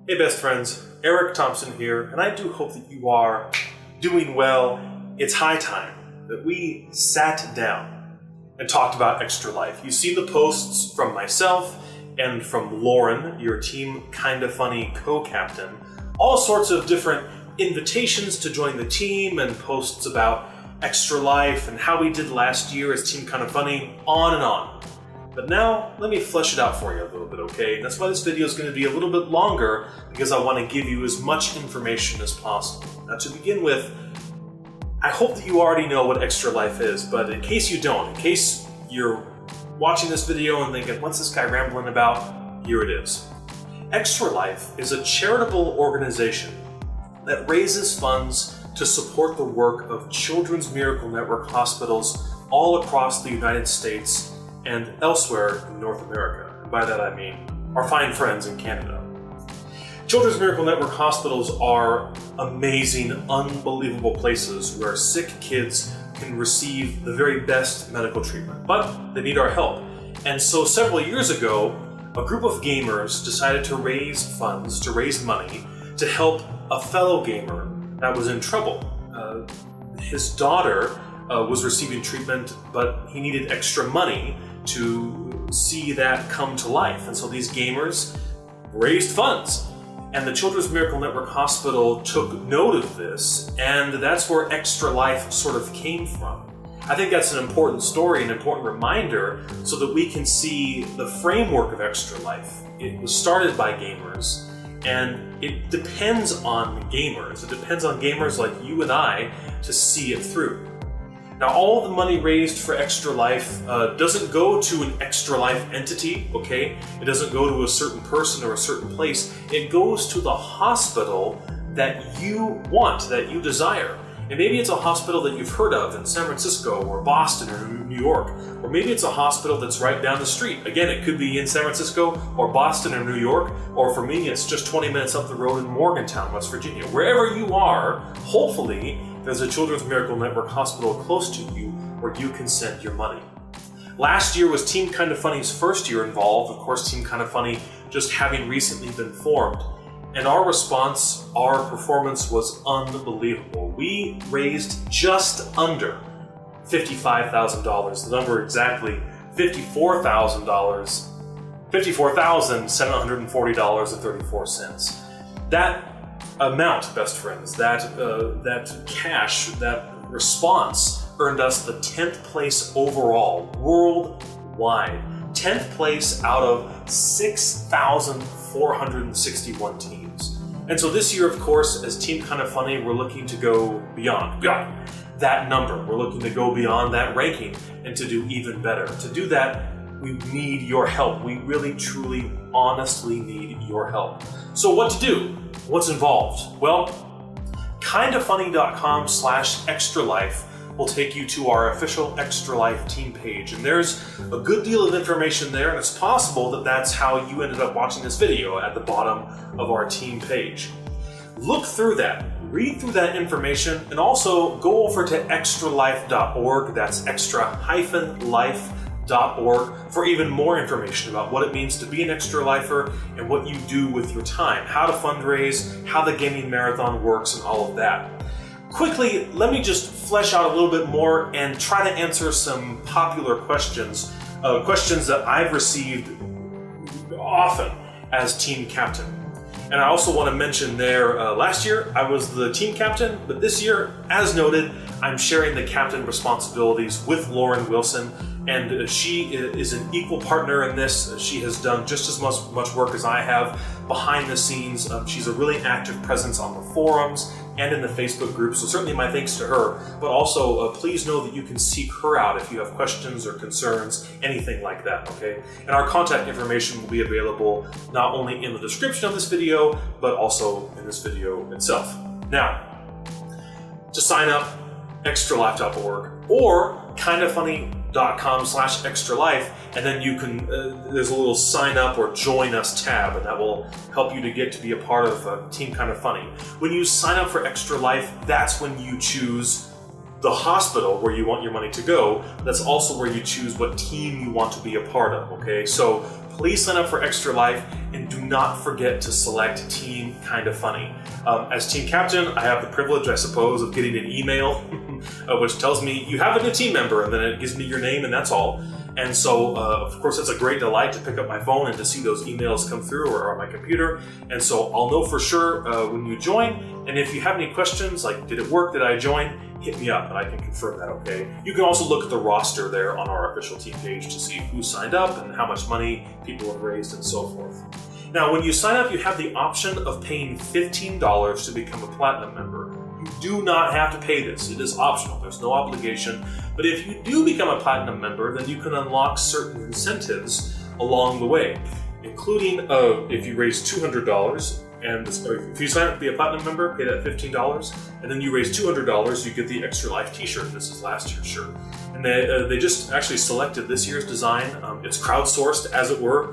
Hey best friends, Eric Thompson here, and I do hope that you are doing well. It's high time that we sat down and talked about Extra Life. You've seen the posts from myself and from Lauren, your Team Kinda Funny co-captain, all sorts of different invitations to join the team and posts about Extra Life and how we did last year as Team Kinda Funny, on and on. But now, let me flesh it out for you a little bit, okay? That's why this video is going to be a little bit longer, because I want to give you as much information as possible. Now, to begin with, I hope that you already know what Extra Life is, but in case you don't, in case you're watching this video and thinking, what's this guy rambling about? Here it is. Extra Life is a charitable organization that raises funds to support the work of Children's Miracle Network hospitals all across the United States and elsewhere in North America. And by that I mean our fine friends in Canada. Children's Miracle Network hospitals are amazing, unbelievable places where sick kids can receive the very best medical treatment, but they need our help. And so several years ago, a group of gamers decided to raise funds, to raise money, to help a fellow gamer that was in trouble. His daughter was receiving treatment, but he needed extra money to see that come to life. And so these gamers raised funds. And the Children's Miracle Network Hospital took note of this, and that's where Extra Life sort of came from. I think that's an important story, an important reminder, so that we can see the framework of Extra Life. It was started by gamers, and it depends on gamers. It depends on gamers like you and I to see it through. Now, all the money raised for Extra Life doesn't go to an Extra Life entity, okay? It doesn't go to a certain person or a certain place. It goes to the hospital that you want, that you desire. And maybe it's a hospital that you've heard of in San Francisco or Boston or New York. Or maybe it's a hospital that's right down the street. Again, it could be in San Francisco or Boston or New York. Or for me, it's just 20 minutes up the road in Morgantown, West Virginia. Wherever you are, hopefully, there's a Children's Miracle Network hospital close to you where you can send your money. Last year was Team Kinda Funny's first year involved. Of course, Team Kinda Funny just having recently been formed. And our response, our performance was unbelievable. We raised just under $55,000. The number exactly, $54,000, $54,740.34. That amount, best friends, that cash, that response earned us the 10th place overall, worldwide. 10th place out of 6,461 teams. And so this year, of course, as Team Kinda Funny, we're looking to go beyond that number. We're looking to go beyond that ranking and to do even better. To do that, we need your help. We really, truly, honestly need your help. So what to do? What's involved? Well, kindafunny.com/extralife will take you to our official Extra Life team page. And there's a good deal of information there, and it's possible that that's how you ended up watching this video at the bottom of our team page. Look through that, read through that information, and also go over to extralife.org, that's extra-life.org, for even more information about what it means to be an Extra Lifer and what you do with your time, how to fundraise, how the gaming marathon works, and all of that. Quickly, let me just flesh out a little bit more and try to answer some popular questions, questions that I've received often as team captain. And I also want to mention there, last year I was the team captain, but this year, as noted, I'm sharing the captain responsibilities with Lauren Wilson, and she is an equal partner in this. She has done just as much work as I have behind the scenes. She's a really active presence on the forums and in the Facebook group, so certainly my thanks to her. But also, please know that you can seek her out if you have questions or concerns, anything like that, okay? And our contact information will be available not only in the description of this video, but also in this video itself. Now, to sign up, extralife.org or kindafunny.com/extralife, and then you can, there's a little sign up or join us tab, and that will help you to get to be a part of Team Kinda Funny. When you sign up for Extra Life, that's when you choose the hospital where you want your money to go. That's also where you choose what team you want to be a part of, okay? So please sign up for Extra Life and do not forget to select Team Kinda Funny. As team captain, I have the privilege, I suppose, of getting an email which tells me you have a new team member, and then it gives me your name and that's all. And so, of course, it's a great delight to pick up my phone and to see those emails come through or on my computer. And so I'll know for sure when you join. And if you have any questions, like did it work, did I join, hit me up and I can confirm that, okay? You can also look at the roster there on our official team page to see who signed up and how much money people have raised and so forth. Now, when you sign up, you have the option of paying $15 to become a Platinum member. You do not have to pay this. It is optional. There's no obligation. But if you do become a Platinum member, then you can unlock certain incentives along the way, including if you raise $200, and if you sign up to be a Platinum member, pay that $15, and then you raise $200, you get the Extra Life t-shirt. This is last year's shirt. And they just actually selected this year's design. It's crowdsourced, as it were,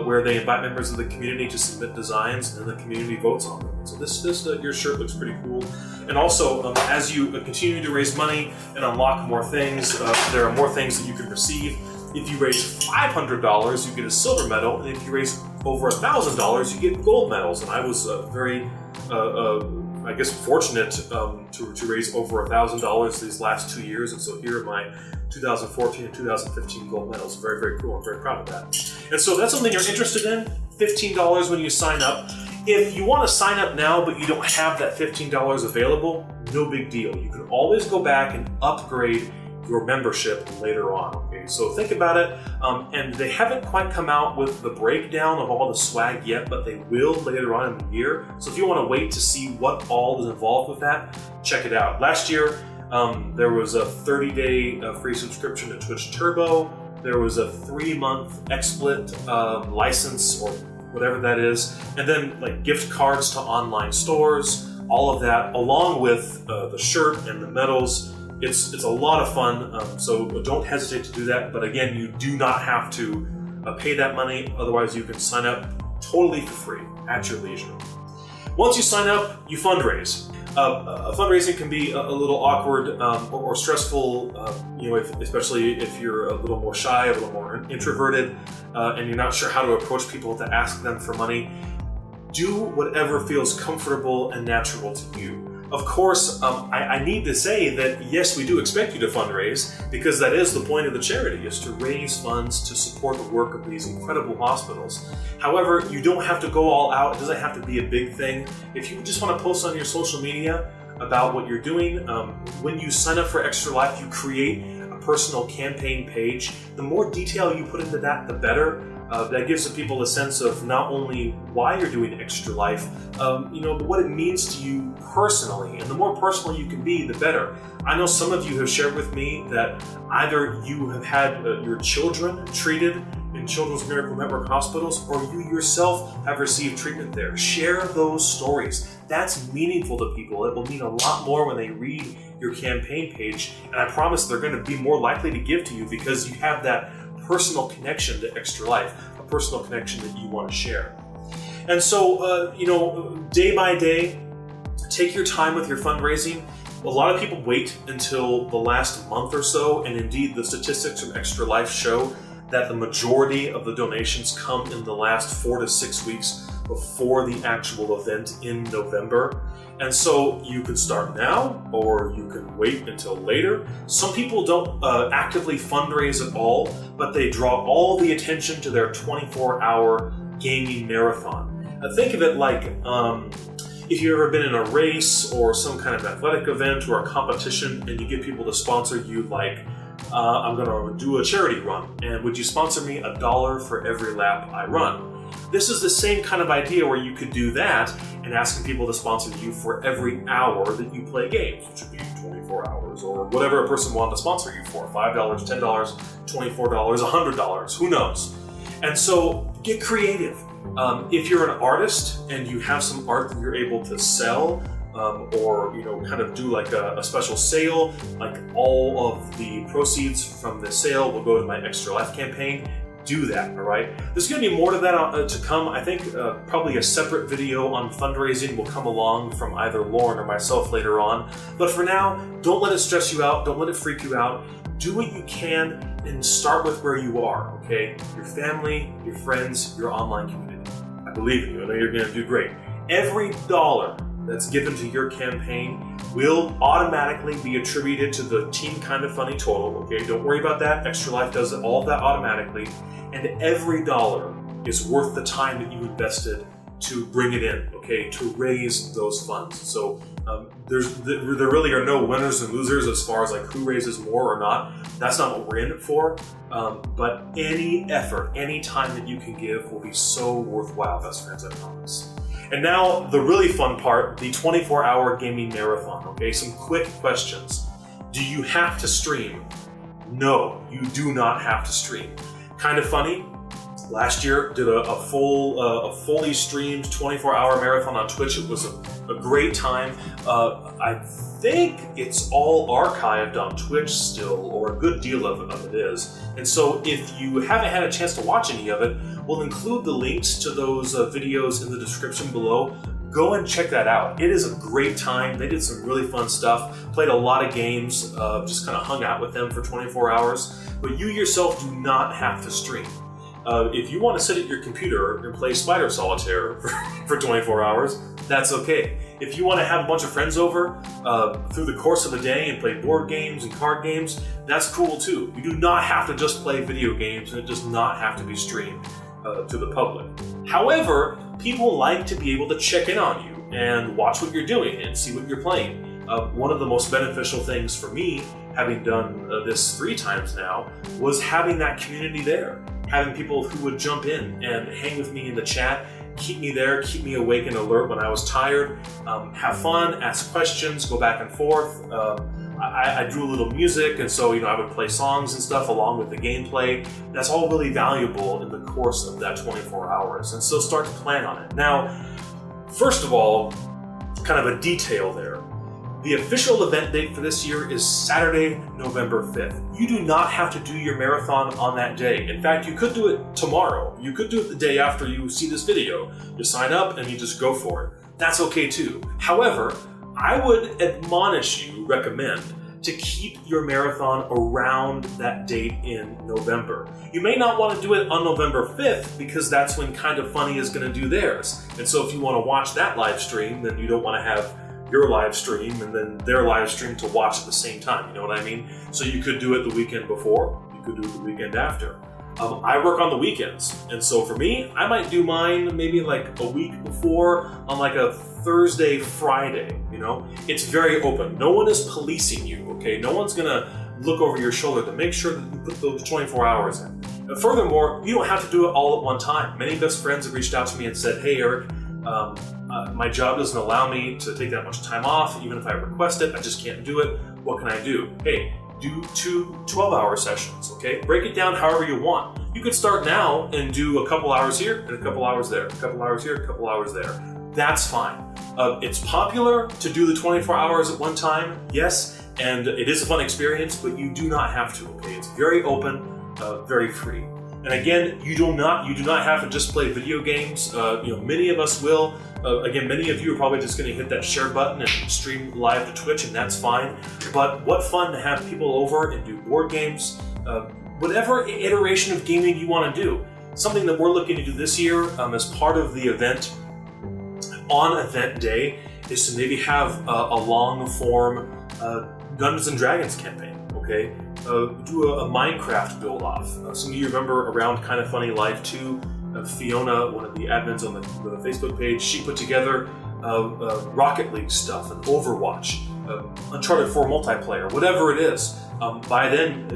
where they invite members of the community to submit designs, and the community votes on them. So this year's shirt looks pretty cool. And also, as you continue to raise money and unlock more things, there are more things that you can receive. If you raise $500, you get a silver medal, and if you raise over $1,000, you get gold medals. And I was very, I guess, fortunate to raise over $1,000 these last 2 years. And so here are my 2014 and 2015 gold medals. Very, very cool. I'm very proud of that. And so that's something you're interested in. $15 when you sign up. If you want to sign up now, but you don't have that $15 available, no big deal. You can always go back and upgrade your membership later on, okay? So think about it, and they haven't quite come out with the breakdown of all the swag yet, but they will later on in the year. So if you want to wait to see what all is involved with that, check it out. Last year, there was a 30-day free subscription to Twitch Turbo. There was a 3-month XSplit license, or whatever that is, and then like gift cards to online stores, all of that, along with the shirt and the medals. It's a lot of fun, so don't hesitate to do that. But again, you do not have to pay that money. Otherwise, you can sign up totally for free at your leisure. Once you sign up, you fundraise. Fundraising can be a little awkward or stressful, especially if you're a little more shy, a little more introverted, and you're not sure how to approach people to ask them for money. Do whatever feels comfortable and natural to you. Of course, I need to say that yes, we do expect you to fundraise, because that is the point of the charity, is to raise funds to support the work of these incredible hospitals. However, you don't have to go all out. It doesn't have to be a big thing. If you just want to post on your social media about what you're doing, when you sign up for Extra Life, you create a personal campaign page. The more detail you put into that, the better. That gives the people a sense of not only why you're doing Extra Life, but what it means to you personally. And the more personal you can be, the better. I know some of you have shared with me that either you have had your children treated in Children's Miracle Network hospitals, or you yourself have received treatment there. Share those stories. That's meaningful to people. It will mean a lot more when they read your campaign page. And I promise they're going to be more likely to give to you, because you have that personal connection to Extra Life, a personal connection that you want to share. And so, day by day, take your time with your fundraising. A lot of people wait until the last month or so, and indeed the statistics from Extra Life show that the majority of the donations come in the last 4 to 6 weeks before the actual event in November. And so you can start now, or you can wait until later. Some people don't actively fundraise at all, but they draw all the attention to their 24-hour gaming marathon. Think of it like if you've ever been in a race or some kind of athletic event or a competition, and you get people to sponsor you, like, I'm going to do a charity run, and would you sponsor me $1 for every lap I run? This is the same kind of idea where you could do that and asking people to sponsor you for every hour that you play games, which would be 24 hours, or whatever a person wanted to sponsor you for, $5, $10, $24, $100, who knows? And so get creative. If you're an artist and you have some art that you're able to sell, or kind of do like a special sale, like all of the proceeds from the sale will go to my Extra Life campaign, do that, all right? There's going to be more to that to come. I think probably a separate video on fundraising will come along from either Lauren or myself later on. But for now, don't let it stress you out. Don't let it freak you out. do what you can and start with where you are, okay? Your family, your friends, your online community. I believe in you. I know you're going to do great. Every dollar that's given to your campaign will automatically be attributed to the Team Kinda Funny total, okay? Don't worry about that. Extra Life does all of that automatically. And every dollar is worth the time that you invested to bring it in, okay, to raise those funds. So there really are no winners and losers as far as like who raises more or not. That's not what we're in it for. But any effort, any time that you can give will be so worthwhile, best friends, I promise. And now the really fun part, the 24-hour gaming marathon, okay? Some quick questions. Do you have to stream? No, you do not have to stream. Kinda Funny, last year did a fully streamed 24-hour marathon on Twitch. It was a great time. I think it's all archived on Twitch still, or a good deal of it is. And so if you haven't had a chance to watch any of it, we'll include the links to those videos in the description below. Go and check that out. It is a great time. They did some really fun stuff, played a lot of games, just kind of hung out with them for 24 hours. But you yourself do not have to stream. If you want to sit at your computer and play Spider Solitaire for 24 hours, that's okay. If you want to have a bunch of friends over through the course of the day and play board games and card games, that's cool too. You do not have to just play video games, and it does not have to be streamed to the public. However, people like to be able to check in on you and watch what you're doing and see what you're playing. One of the most beneficial things for me, having done this 3 times now, was having that community there. Having people who would jump in and hang with me in the chat, keep me there, keep me awake and alert when I was tired, have fun, ask questions, go back and forth. I drew a little music, and so I would play songs and stuff along with the gameplay. That's all really valuable in the course of that 24 hours, and so start to plan on it. Now, first of all, kind of a detail there. The official event date for this year is Saturday, November 5th. You do not have to do your marathon on that day. In fact, you could do it tomorrow. You could do it the day after you see this video. You sign up and you just go for it. That's okay too. However, I would recommend to keep your marathon around that date in November. You may not want to do it on November 5th because that's when Kinda Funny is going to do theirs. And so if you want to watch that live stream, then you don't want to have your live stream and then their live stream to watch at the same time, you know what I mean? So you could do it the weekend before, you could do it the weekend after. I work on the weekends, and so for me, I might do mine maybe like a week before on like a Thursday, Friday, It's very open. No one is policing you, okay? No one's gonna look over your shoulder to make sure that you put those 24 hours in. Furthermore, you don't have to do it all at one time. Many best friends have reached out to me and said, hey Eric, my job doesn't allow me to take that much time off. Even if I request it, I just can't do it. What can I do? Hey, do 2 12-hour sessions, okay? Break it down however you want. You could start now and do a couple hours here and a couple hours there, a couple hours here, a couple hours there. That's fine. It's popular to do the 24 hours at one time, yes, and it is a fun experience, but you do not have to, okay? It's very open, very free. And again, you do not have to just play video games. Many of us will. Again, many of you are probably just going to hit that share button and stream live to Twitch, and that's fine. But what fun to have people over and do board games, whatever iteration of gaming you want to do. Something that we're looking to do this year as part of the event on event day is to maybe have a long form Dungeons and Dragons campaign, okay? Do a Minecraft build off. Some of you remember around Kinda Funny Live 2, Fiona, one of the admins on the Facebook page, she put together Rocket League stuff and Overwatch, Uncharted 4 multiplayer, whatever it is. By then,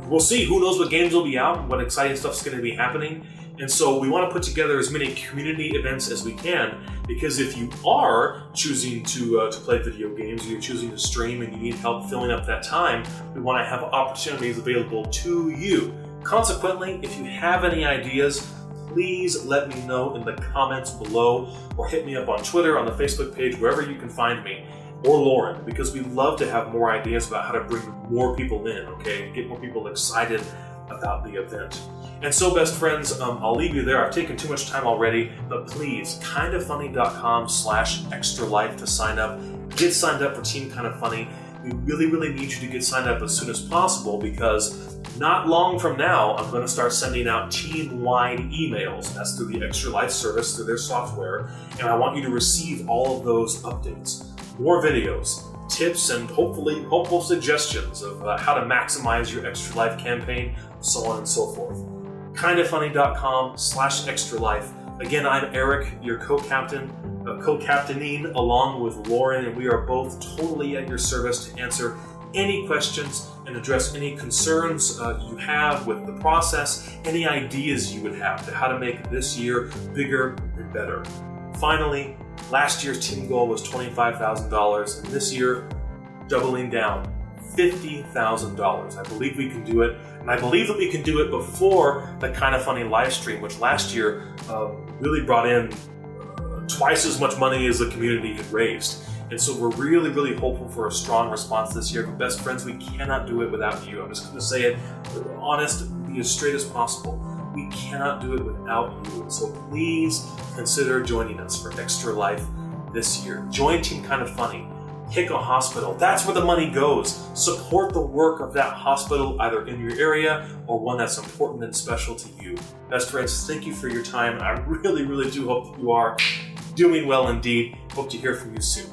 we'll see. Who knows what games will be out and what exciting stuff's going to be happening. And so we want to put together as many community events as we can, because if you are choosing to play video games, or you're choosing to stream and you need help filling up that time, we want to have opportunities available to you. Consequently, if you have any ideas, please let me know in the comments below, or hit me up on Twitter, on the Facebook page, wherever you can find me, or Lauren, because we'd love to have more ideas about how to bring more people in, okay? Get more people excited about the event. And so, best friends, I'll leave you there. I've taken too much time already, but please, kindafunny.com/extralife to sign up. Get signed up for Team Kinda Funny. we really need you to get signed up as soon as possible, because not long from now, I'm going to start sending out team-wide emails. That's through the Extra Life service, through their software, and I want you to receive all of those updates. More videos, tips, and hopefully hopeful suggestions of how to maximize your Extra Life campaign, so on and so forth. kindafunny.com/extra life. Again, I'm Eric, your co-captaining along with Lauren, and we are both totally at your service to answer any questions and address any concerns you have with the process, any ideas you would have to how to make this year bigger and better. Finally, last year's team goal was $25,000, and this year, doubling down, $50,000. I believe we can do it, and I believe that we can do it before the Kinda Funny live stream, which last year really brought in twice as much money as the community had raised. And so we're really hopeful for a strong response this year. But best friends, we cannot do it without you. I'm just going to say it honest, be as straight as possible. We cannot do it without you. So please consider joining us for Extra Life this year. Join Team Kinda Funny. Pick a hospital. That's where the money goes. Support the work of that hospital, either in your area or one that's important and special to you. Best friends, thank you for your time. I really do hope that you are doing well indeed. Hope to hear from you soon.